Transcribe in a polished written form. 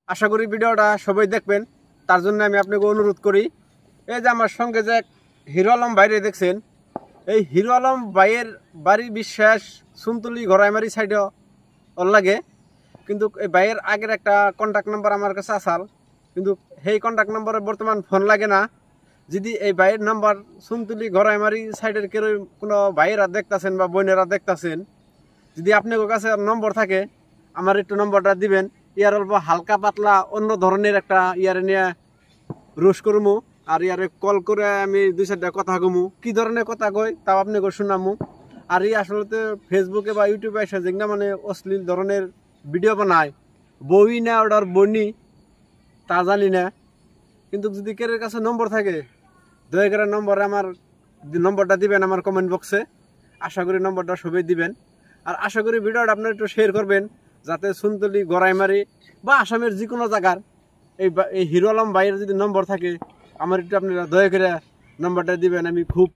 আশা করি ভিডিওটা সবাই দেখবেন, তার জন্য আমি আপনাকে অনুরোধ করি। এই যে আমার সঙ্গে যে হিরো আলম ভাইরে দেখছেন, এই হিরো আলম ভাইয়ের বাড়ি বিশ্বাস সুনতুলি ঘরাইমারি সাইডে ওর লাগে, কিন্তু এই ভাইয়ের আগের একটা কন্ট্যাক্ট নাম্বার আমার কাছে আসাল, কিন্তু সেই কন্ট্যাক্ট নাম্বারে বর্তমান ফোন লাগে না। যদি এই ভাইয়ের নাম্বার সুনতুলি ঘরাইমারি সাইডের কেউ কোনো ভাইয়েরা দেখতেছেন বা বোনেরা দেখতেছেন, যদি আপনার কাছে নম্বর থাকে আমার একটু নম্বরটা দিবেন। ইয়ার অল্প হালকা পাতলা অন্য ধরনের একটা ইয়ারে নিয়ে রোশ করমু, আর ইয়ারে কল করে আমি 2-4টা কথা কমু, কি ধরনের কথা কই তাও আপনাকে শোনামু। আর এই আসলে ফেসবুকে বা ইউটিউবে এসে যেগুলো মানে অশ্লীল ধরনের ভিডিও বানায়, বই না ওটার বনি তা জানি না, কিন্তু যদি কেউ কাছে নম্বর থাকে দয়া করে নম্বরটা দিবেন আমার কমেন্ট বক্সে। আশা করি নম্বরটা সবাই দিবেন, আর আশা করি ভিডিওটা আপনারা একটু শেয়ার করবেন, যাতে সুনতুলি গড়াইমারি বা আসামের যে কোনো জায়গার এই হিরো আলম ভাইয়ের যদি নম্বর থাকে আমার একটু আপনারা দয়া করে নম্বরটা দিবেন। আমি খুব